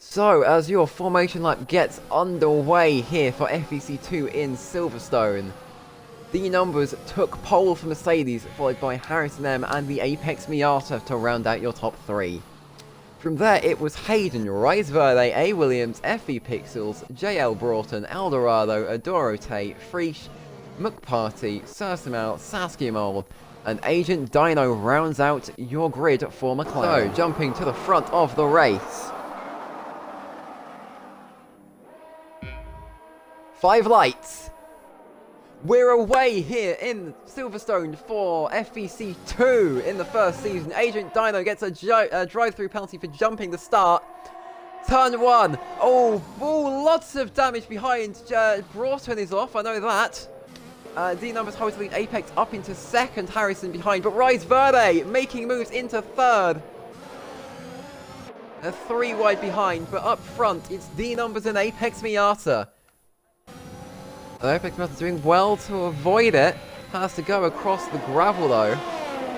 So, as your formation lap gets underway here for FVC2 in Silverstone, the numbers took pole for Mercedes, followed by Harrison M and the Apex Miata to round out your top three. From there, it was Hayden, Rise Verde, A. Williams, FV Pixels, JL Broughton, Eldorado, Adorote, Freesh, McParty, Sursimal, Saskia Mole, and Agent Dino rounds out your grid for McLaren. So, jumping to the front of the race. 5 lights. We're away here in Silverstone for FVC2 in the first season. Agent Dino gets a drive-through penalty for jumping the start. Turn 1. Oh, lots of damage behind. Broughton is off, I know that. D numbers hold to lead Apex up into second. Harrison behind, but Rise Verde making moves into third. 3 wide behind, but up front it's D numbers and Apex Miata. Apex Miata doing well to avoid it. Has to go across the gravel though.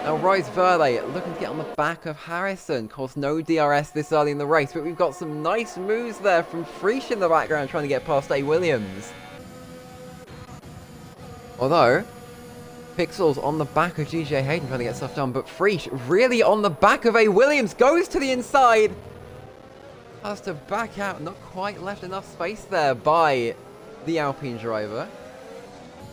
Now Rise Verde looking to get on the back of Harrison. Of course, no DRS this early in the race, but we've got some nice moves there from Freesh in the background trying to get past A. Williams. Although, Pixels on the back of GJ Hayden trying to get stuff done, but Freesh really on the back of A. Williams, goes to the inside. Has to back out, not quite left enough space there by the Alpine driver.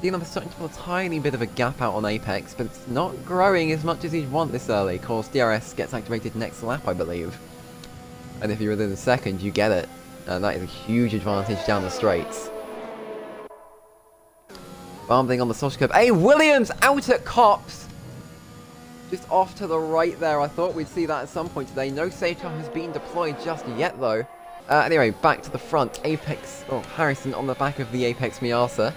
D-Number's starting to pull a tiny bit of a gap out on Apex, but it's not growing as much as you'd want this early. Of course, DRS gets activated next lap, I believe. And if you're within a second, you get it. And that is a huge advantage down the straights. Bumping on the social curve. Hey, Williams out at Cops! Just off to the right there. I thought we'd see that at some point today. No safety car has been deployed just yet, though. Anyway, back to the front. Harrison on the back of the Apex Miata.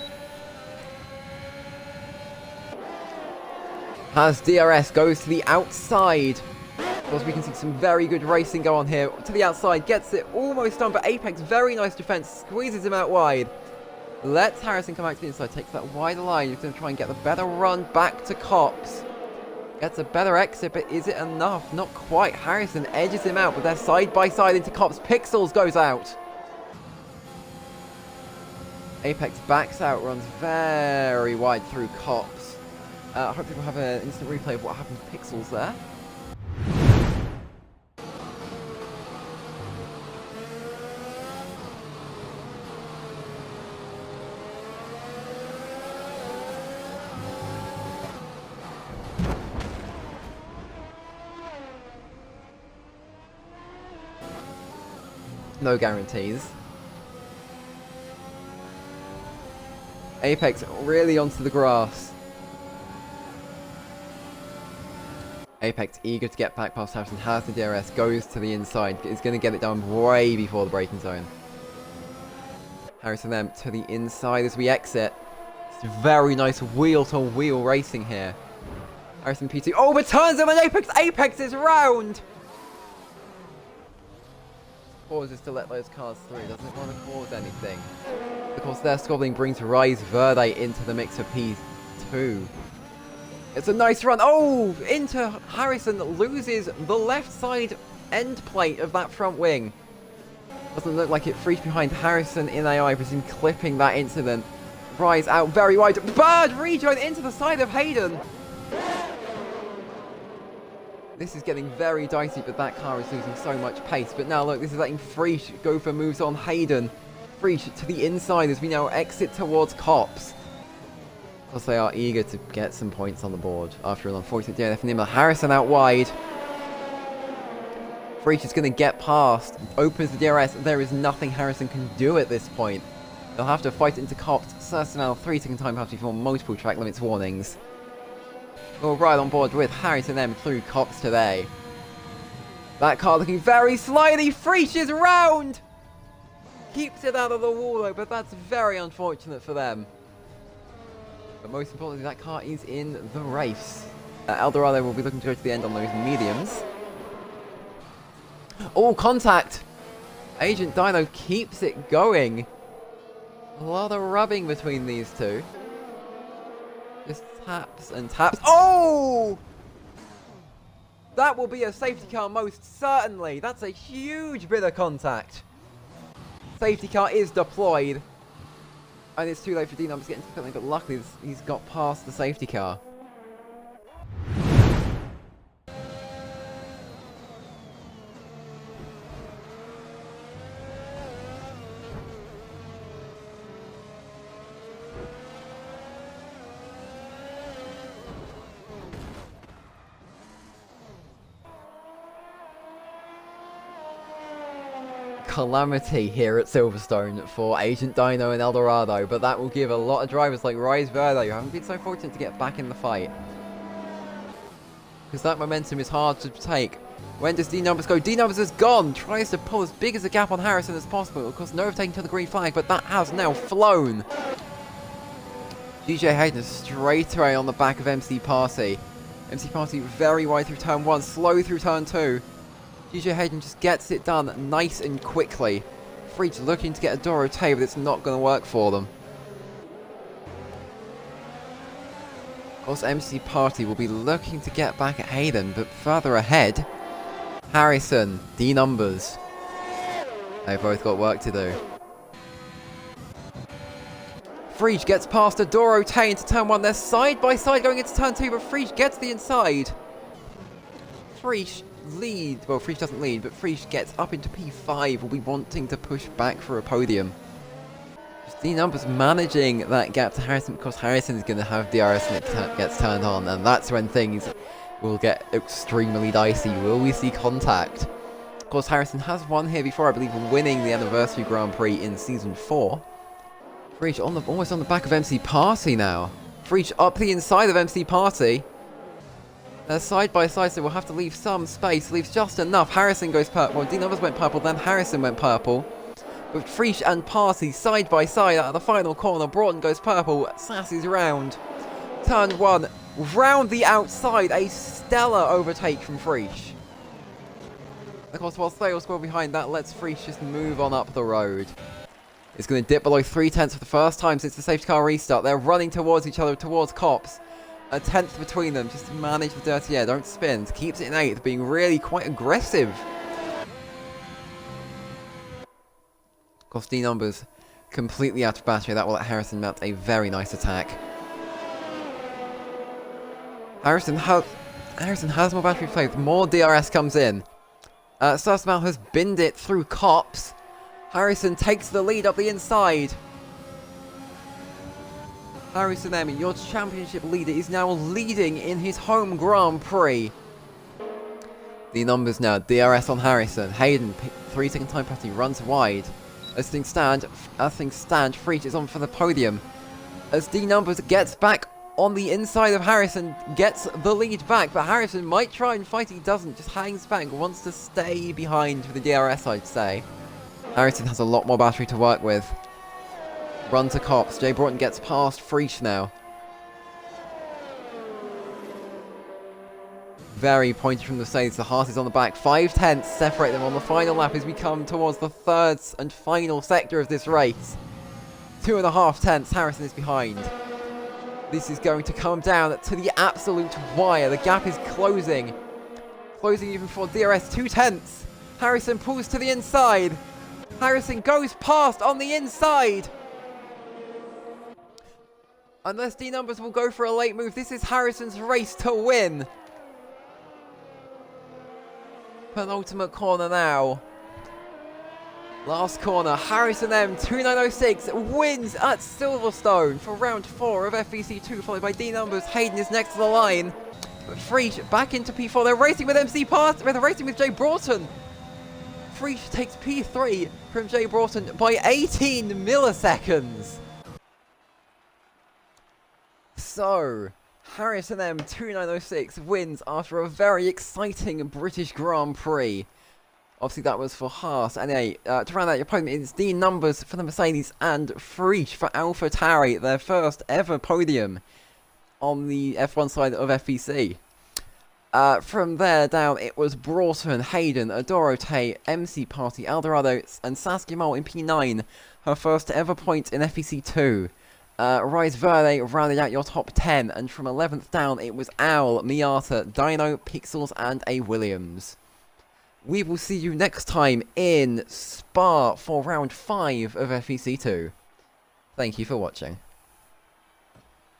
Has DRS, goes to the outside. Of course, we can see some very good racing go on here. To the outside, gets it almost done, but Apex, very nice defense, squeezes him out wide. Lets Harrison come back to the inside, takes that wider line. He's going to try and get the better run back to Cops. Gets a better exit, but is it enough? Not quite. Harrison edges him out, but they're side by side into Cops. Pixels goes out. Apex backs out, runs very wide through Cops. I hope people have an instant replay of what happened to Pixels there. No guarantees. Apex really onto the grass. Apex eager to get back past Harrison, has the DRS, goes to the inside, is going to get it done way before the braking zone. Harrison then to the inside as we exit. It's very nice wheel-to-wheel racing here. Harrison P2 overturns him and Apex is round! Pauses to let those cars through, doesn't want to cause anything. Of course, their squabbling brings Rise Verde into the mix for P2. It's a nice run. Oh, into Harrison, loses the left side end plate of that front wing. Doesn't look like it. Frees behind Harrison in AI, presume clipping that incident. Rise out very wide. Bird rejoin into the side of Hayden. This is getting very dicey, but that car is losing so much pace. But now look, this is letting Freesh go for moves on Hayden. Freesh to the inside as we now exit towards Cops. Because they are eager to get some points on the board after an unfortunate DNF Nimmer. Harrison out wide. Freesh is going to get past. Opens the DRS. There is nothing Harrison can do at this point. They'll have to fight into Cops. Sursimal 3-second time penalty for multiple track limits warnings. We'll ride on board with Harrison M through Cops today. That car looking very slidey. Freesh is round! Keeps it out of the wall though, but that's very unfortunate for them. But most importantly, that car is in the race. Eldorado will be looking to go to the end on those mediums. Oh, contact! Agent Dino keeps it going. A lot of rubbing between these two. Just taps and taps. Oh! That will be a safety car most certainly. That's a huge bit of contact. Safety car is deployed. And it's too late for D Numbers getting to pit lane, but luckily he's got past the safety car. Calamity here at Silverstone for Agent Dino and Eldorado, but that will give a lot of drivers like Rise Verde, who haven't been so fortunate to get back in the fight. Because that momentum is hard to take. When does D Numbers go? D Numbers is gone! Tries to pull as big as a gap on Harrison as possible. Of course, no overtaking to the green flag, but that has now flown. DJ Hayden straight away on the back of MC Party. MC Party very wide through turn 1, slow through turn 2. DJ Hayden just gets it done nice and quickly. Freach looking to get a door rotate, but it's not going to work for them. Of course, MC Party will be looking to get back at Hayden, but further ahead, Harrison, D Numbers. They've both got work to do. Freach gets past a door rotate into turn 1. They're side by side going into turn 2, but Freach gets the inside. Freach lead, well, Freach doesn't lead, but Freach gets up into P5, will be wanting to push back for a podium. Just D Numbers managing that gap to Harrison, because Harrison is going to have DRS and it gets turned on, and that's when things will get extremely dicey. Will we see contact? Of course, Harrison has won here before, I believe, winning the Anniversary Grand Prix in Season 4. Freach almost on the back of MC Party now. Freach up the inside of MC Party. They're side by side, so we'll have to leave some space. Leaves just enough. Harrison goes purple. Well, D Numbers went purple, then Harrison went purple. But Freach and Party side by side at the final corner. Broughton goes purple. Sassy's round. Turn 1. Round the outside. A stellar overtake from Freach. Of course, while Thail score behind, that lets Freach just move on up the road. It's going to dip below 3/10 for the first time since the safety car restart. They're running towards each other, towards Cops. A tenth between them, just to manage the dirty air. Don't spin. Keeps it in 8th, being really quite aggressive. Of course, D Numbers completely out of battery. That will let Harrison mount a very nice attack. Harrison has more battery play. More DRS comes in. Sussmount has binned it through Cops. Harrison takes the lead up the inside. Harrison M, your championship leader, is now leading in his home Grand Prix. The numbers now, DRS on Harrison. Hayden, 3-second time penalty, runs wide. As things stand, Freach is on for the podium. As D Numbers gets back on the inside of Harrison, gets the lead back, but Harrison might try and fight, he doesn't, just hangs back, wants to stay behind for the DRS, I'd say. Harrison has a lot more battery to work with. Run to Cops. Jay Broughton gets past Freach now. Very pointy from the Mercedes. The Heart is on the back. 5/10 separate them on the final lap as we come towards the third and final sector of this race. 2.5 tenths. Harrison is behind. This is going to come down to the absolute wire. The gap is closing. Closing even before DRS. 2 tenths. Harrison pulls to the inside. Harrison goes past on the inside. Unless D Numbers will go for a late move, this is Harrison's race to win. Penultimate corner now. Last corner, Harrison M, 2906, wins at Silverstone for round 4 of FVC2, followed by D Numbers. Hayden is next to the line. But Freach back into P4. They're racing with MC Party. They're racing with Jay Broughton. Freach takes P3 from Jay Broughton by 18 milliseconds. So, Harrison M 2906 wins after a very exciting British Grand Prix. Obviously that was for Haas. Anyway, to round out your podium, it's D Numbers for the Mercedes and Freach for AlphaTauri, their first ever podium on the F1 side of FVC. From there down, it was Broughton, Hayden, Adorote, MC Party, Eldorado, and Saskia Mole in P9, her first ever point in FVC2. Rise Verde rounded out your top 10, and from 11th down, it was Owl, Miata, Dino, Pixels, and a Williams. we will see you next time in Spa for round 5 of FVC2. Thank you for watching.